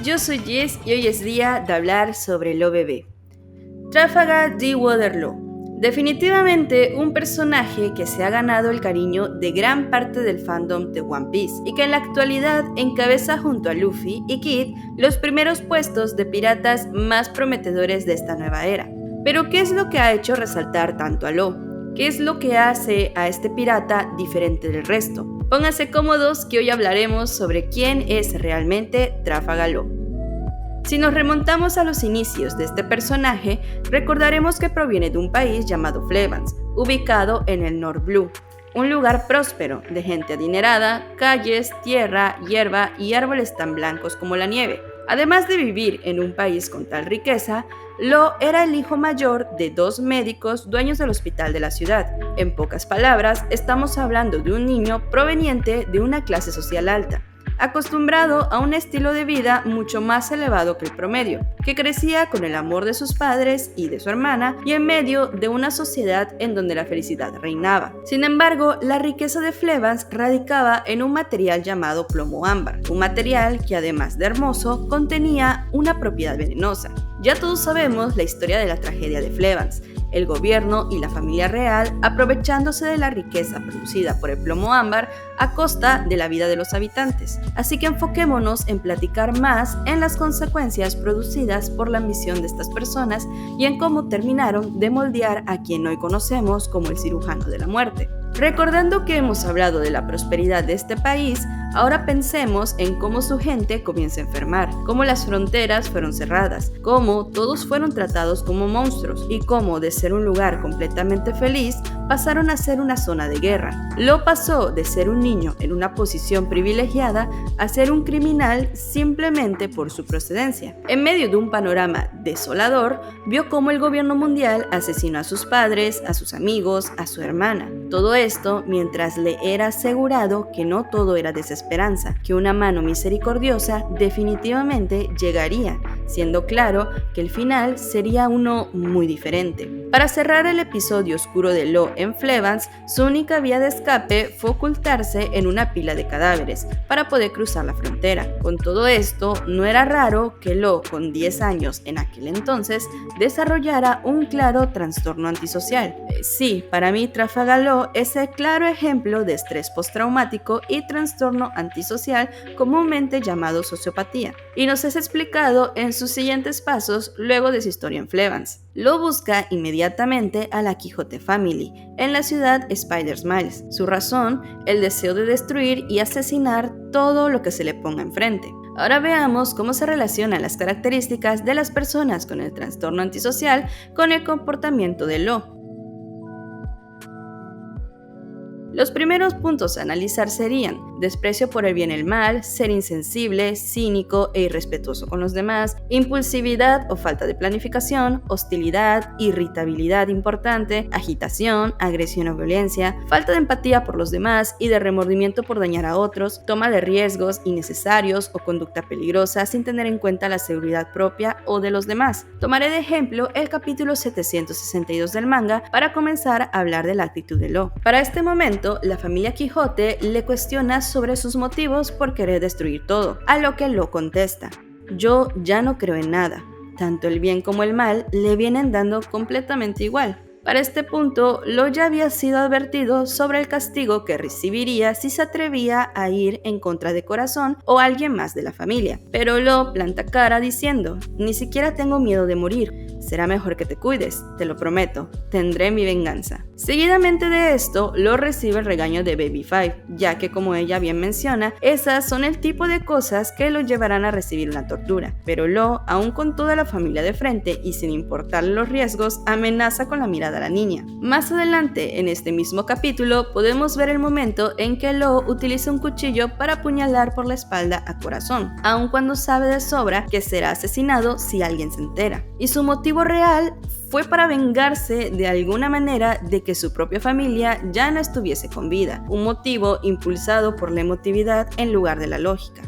yo soy Jess y hoy es día de hablar sobre Law bebé. Trafalgar Deepwater Law. Definitivamente un personaje que se ha ganado el cariño de gran parte del fandom de One Piece y que en la actualidad encabeza junto a Luffy y Kid los primeros puestos de piratas más prometedores de esta nueva era. Pero ¿qué es lo que ha hecho resaltar tanto a Law? ¿Qué es lo que hace a este pirata diferente del resto? Pónganse cómodos que hoy hablaremos sobre quién es realmente Trafalgar Law. Si nos remontamos a los inicios de este personaje, recordaremos que proviene de un país llamado Flevans, ubicado en el North Blue, un lugar próspero, de gente adinerada, calles, tierra, hierba y árboles tan blancos como la nieve. Además de vivir en un país con tal riqueza, Law era el hijo mayor de 2 médicos dueños del hospital de la ciudad. En pocas palabras, estamos hablando de un niño proveniente de una clase social alta, acostumbrado a un estilo de vida mucho más elevado que el promedio, que crecía con el amor de sus padres y de su hermana y en medio de una sociedad en donde la felicidad reinaba. Sin embargo, la riqueza de Flevans radicaba en un material llamado plomo ámbar, un material que además de hermoso contenía una propiedad venenosa. Ya todos sabemos la historia de la tragedia de Flevans. El gobierno y la familia real aprovechándose de la riqueza producida por el plomo ámbar a costa de la vida de los habitantes. Así que enfoquémonos en platicar más en las consecuencias producidas por la ambición de estas personas y en cómo terminaron de moldear a quien hoy conocemos como el cirujano de la muerte. Recordando que hemos hablado de la prosperidad de este país, ahora pensemos en cómo su gente comienza a enfermar, cómo las fronteras fueron cerradas, cómo todos fueron tratados como monstruos y cómo de ser un lugar completamente feliz pasaron a ser una zona de guerra. Law pasó de ser un niño en una posición privilegiada a ser un criminal simplemente por su procedencia. En medio de un panorama desolador, vio cómo el gobierno mundial asesinó a sus padres, a sus amigos, a su hermana. Todo esto mientras le era asegurado que no todo era desesperanza, que una mano misericordiosa definitivamente llegaría, siendo claro que el final sería uno muy diferente. Para cerrar el episodio oscuro de Law en Flevans, su única vía de escape fue ocultarse en una pila de cadáveres para poder cruzar la frontera. Con todo esto, no era raro que Law, con 10 años en aquel entonces, desarrollara un claro trastorno antisocial. Sí, para mí Trafalgar Law es el claro ejemplo de estrés postraumático y trastorno antisocial comúnmente llamado sociopatía, y nos es explicado en sus siguientes pasos luego de su historia en Flevans. Law busca inmediatamente a la Quijote Family en la ciudad Spider Miles. Su razón, el deseo de destruir y asesinar todo lo que se le ponga enfrente. Ahora veamos cómo se relacionan las características de las personas con el trastorno antisocial con el comportamiento de Law. Los primeros puntos a analizar serían desprecio por el bien y el mal, ser insensible, cínico e irrespetuoso con los demás, impulsividad o falta de planificación, hostilidad, irritabilidad importante, agitación, agresión o violencia, falta de empatía por los demás y de remordimiento por dañar a otros, toma de riesgos innecesarios o conducta peligrosa sin tener en cuenta la seguridad propia o de los demás. Tomaré de ejemplo el capítulo 762 del manga para comenzar a hablar de la actitud de Law. Para este momento, la familia Quijote le cuestiona sobre sus motivos por querer destruir todo, a lo que Law contesta: yo ya no creo en nada, tanto el bien como el mal le vienen dando completamente igual. Para este punto, Law ya había sido advertido sobre el castigo que recibiría si se atrevía a ir en contra de Corazón o alguien más de la familia. Pero Law planta cara diciendo: ni siquiera tengo miedo de morir, será mejor que te cuides, te lo prometo, tendré mi venganza. Seguidamente de esto, Law recibe el regaño de Baby Five, ya que como ella bien menciona, esas son el tipo de cosas que lo llevarán a recibir una tortura. Pero Law, aún con toda la familia de frente y sin importarle los riesgos, amenaza con la mirada a la niña. Más adelante, en este mismo capítulo, podemos ver el momento en que Law utiliza un cuchillo para apuñalar por la espalda a Corazón, aun cuando sabe de sobra que será asesinado si alguien se entera. Y su motivo real fue para vengarse de alguna manera de que su propia familia ya no estuviese con vida, un motivo impulsado por la emotividad en lugar de la lógica.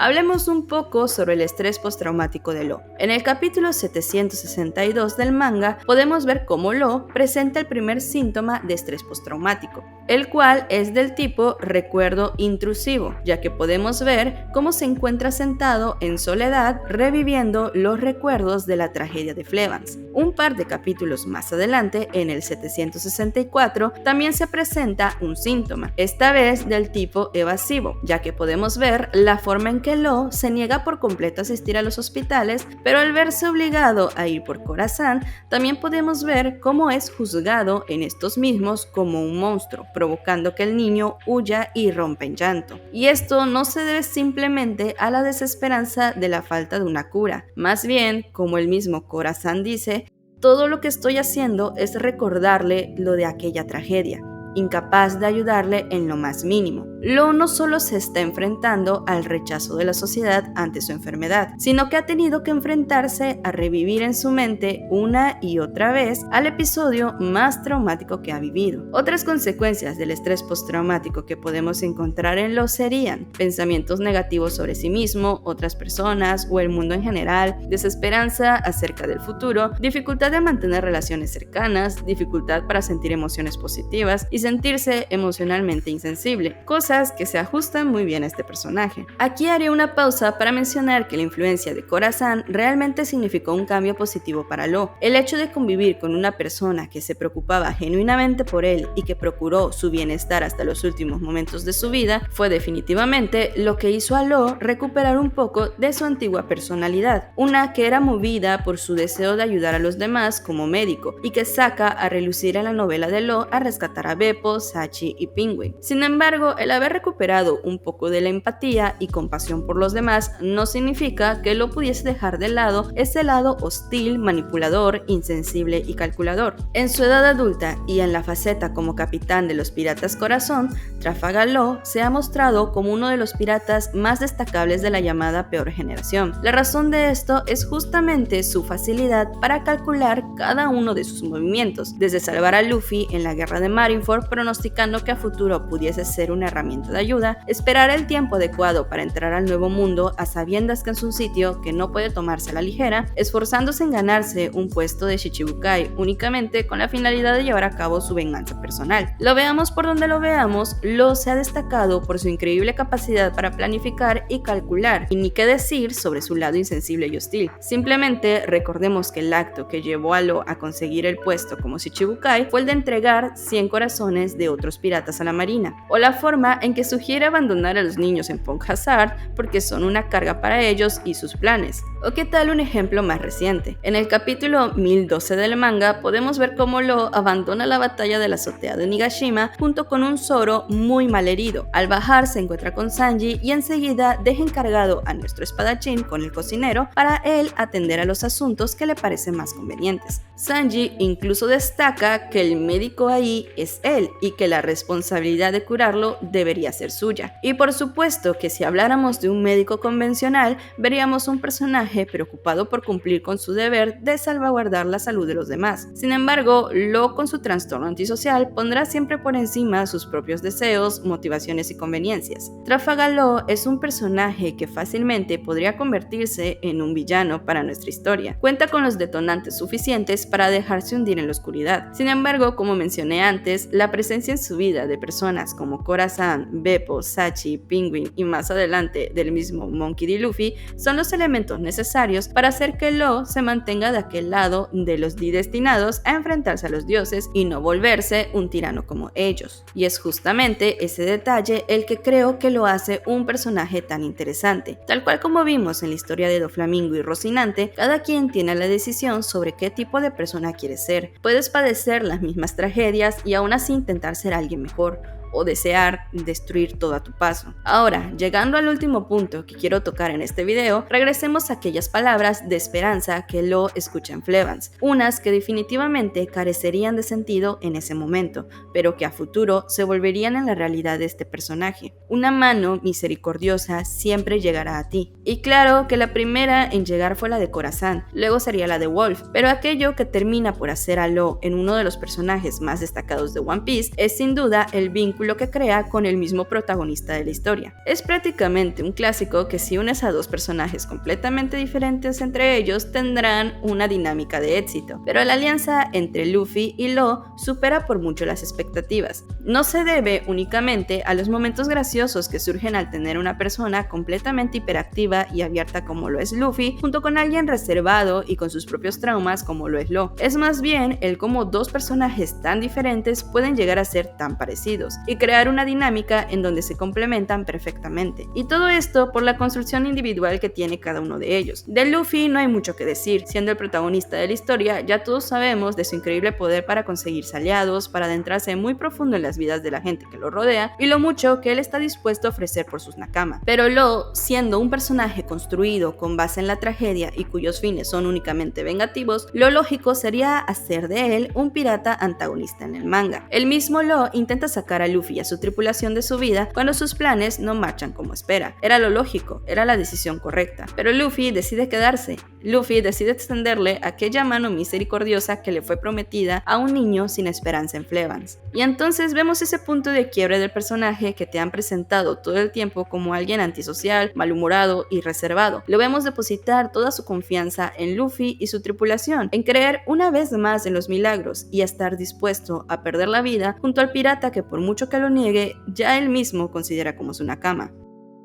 Hablemos un poco sobre el estrés postraumático de Lo. En el capítulo 762 del manga podemos ver cómo Lo presenta el primer síntoma de estrés postraumático, el cual es del tipo recuerdo intrusivo, ya que podemos ver cómo se encuentra sentado en soledad reviviendo los recuerdos de la tragedia de Flevans. Un par de capítulos más adelante, en el 764, también se presenta un síntoma, esta vez del tipo evasivo, ya que podemos ver la forma en que Lo se niega por completo a asistir a los hospitales, pero al verse obligado a ir por Khorasan, también podemos ver cómo es juzgado en estos mismos como un monstruo, provocando que el niño huya y rompa en llanto. Y esto no se debe simplemente a la desesperanza de la falta de una cura, más bien, como el mismo Khorasan dice, todo lo que estoy haciendo es recordarle lo de aquella tragedia, incapaz de ayudarle en lo más mínimo. Lo no solo se está enfrentando al rechazo de la sociedad ante su enfermedad, sino que ha tenido que enfrentarse a revivir en su mente una y otra vez al episodio más traumático que ha vivido. Otras consecuencias del estrés postraumático que podemos encontrar en Lo serían pensamientos negativos sobre sí mismo, otras personas o el mundo en general, desesperanza acerca del futuro, dificultad de mantener relaciones cercanas, dificultad para sentir emociones positivas y sentirse emocionalmente insensible, cosas que se ajustan muy bien a este personaje. Aquí haré una pausa para mencionar que la influencia de Khorasan realmente significó un cambio positivo para Lo. El hecho de convivir con una persona que se preocupaba genuinamente por él y que procuró su bienestar hasta los últimos momentos de su vida fue definitivamente lo que hizo a Lo recuperar un poco de su antigua personalidad, una que era movida por su deseo de ayudar a los demás como médico y que saca a relucir en la novela de Lo a rescatar a Beppo, Sachi y Penguin. Sin embargo, el haber recuperado un poco de la empatía y compasión por los demás no significa que Lo pudiese dejar de lado ese lado hostil, manipulador, insensible y calculador. En su edad adulta y en la faceta como capitán de los Piratas Corazón, Trafalgar Law se ha mostrado como uno de los piratas más destacables de la llamada Peor Generación. La razón de esto es justamente su facilidad para calcular cada uno de sus movimientos, desde salvar a Luffy en la guerra de Marineford pronosticando que a futuro pudiese ser una herramienta de ayuda, esperar el tiempo adecuado para entrar al nuevo mundo a sabiendas que es un sitio que no puede tomarse a la ligera, esforzándose en ganarse un puesto de Shichibukai únicamente con la finalidad de llevar a cabo su venganza personal. Lo veamos por donde lo veamos, Lo se ha destacado por su increíble capacidad para planificar y calcular, y ni qué decir sobre su lado insensible y hostil. Simplemente recordemos que el acto que llevó a Lo a conseguir el puesto como Shichibukai fue el de entregar 100 corazones de otros piratas a la marina, o la forma en que sugiere abandonar a los niños en Punk Hazard porque son una carga para ellos y sus planes. O qué tal un ejemplo más reciente. En el capítulo 1012 del manga podemos ver cómo Lo abandona la batalla de la azotea de Onigashima junto con un Zoro muy mal herido. Al bajar se encuentra con Sanji y enseguida deja encargado a nuestro espadachín con el cocinero para él atender a los asuntos que le parecen más convenientes. Sanji incluso destaca que el médico ahí es él y que la responsabilidad de curarlo debería ser suya. Y por supuesto que si habláramos de un médico convencional, veríamos un personaje preocupado por cumplir con su deber de salvaguardar la salud de los demás. Sin embargo, Lo con su trastorno antisocial pondrá siempre por encima sus propios deseos, motivaciones y conveniencias. Trafalgar Law es un personaje que fácilmente podría convertirse en un villano para nuestra historia. Cuenta con los detonantes suficientes para dejarse hundir en la oscuridad. Sin embargo, como mencioné antes, la presencia en su vida de personas como Khorasan, Beppo, Sachi, Penguin y más adelante del mismo Monkey D. Luffy son los elementos necesarios para hacer que Law se mantenga de aquel lado de los destinados a enfrentarse a los dioses y no volverse un tirano como ellos. Y es justamente ese detalle el que creo que lo hace un personaje tan interesante. Tal cual como vimos en la historia de Doflamingo y Rocinante, cada quien tiene la decisión sobre qué tipo de persona quiere ser. Puedes padecer las mismas tragedias y aún así intentar ser alguien mejor, o desear destruir todo a tu paso. Ahora, llegando al último punto que quiero tocar en este video, regresemos a aquellas palabras de esperanza que Lo escucha en Flevans, unas que definitivamente carecerían de sentido en ese momento, pero que a futuro se volverían en la realidad de este personaje. Una mano misericordiosa siempre llegará a ti. Y claro que la primera en llegar fue la de Khorasan, luego sería la de Wolf, pero aquello que termina por hacer a Lo en uno de los personajes más destacados de One Piece es sin duda el vínculo vínculo que crea con el mismo protagonista de la historia. Es prácticamente un clásico que si unes a dos personajes completamente diferentes entre ellos tendrán una dinámica de éxito, pero la alianza entre Luffy y Law supera por mucho las expectativas. No se debe únicamente a los momentos graciosos que surgen al tener una persona completamente hiperactiva y abierta como lo es Luffy, junto con alguien reservado y con sus propios traumas como lo es Law. Es más bien el cómo dos personajes tan diferentes pueden llegar a ser tan parecidos y crear una dinámica en donde se complementan perfectamente. Y todo esto por la construcción individual que tiene cada uno de ellos. De Luffy no hay mucho que decir, siendo el protagonista de la historia, ya todos sabemos de su increíble poder para conseguirse aliados, para adentrarse muy profundo en las vidas de la gente que lo rodea y lo mucho que él está dispuesto a ofrecer por sus nakama. Pero Law, siendo un personaje construido con base en la tragedia y cuyos fines son únicamente vengativos, lo lógico sería hacer de él un pirata antagonista en el manga. El mismo Law intenta sacar a Luffy y a su tripulación de su vida cuando sus planes no marchan como espera. Era lo lógico, era la decisión correcta. Pero Luffy decide quedarse. Luffy decide extenderle aquella mano misericordiosa que le fue prometida a un niño sin esperanza en Flevans. Y entonces vemos ese punto de quiebre del personaje que te han presentado todo el tiempo como alguien antisocial, malhumorado y reservado. Lo vemos depositar toda su confianza en Luffy y su tripulación, en creer una vez más en los milagros y a estar dispuesto a perder la vida junto al pirata que por mucho que lo niegue, ya él mismo considera como su nakama.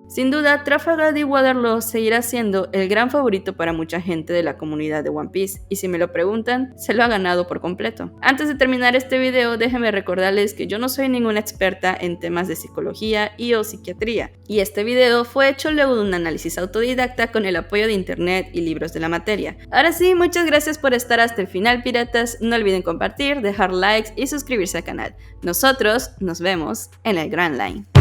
Sin duda, Trafalgar de Waterloo seguirá siendo el gran favorito para mucha gente de la comunidad de One Piece, y si me lo preguntan, se lo ha ganado por completo. Antes de terminar este video, déjenme recordarles que yo no soy ninguna experta en temas de psicología y o psiquiatría, y este video fue hecho luego de un análisis autodidacta con el apoyo de internet y libros de la materia. Ahora sí, muchas gracias por estar hasta el final, piratas. No olviden compartir, dejar likes y suscribirse al canal. Nosotros nos vemos en el Grand Line.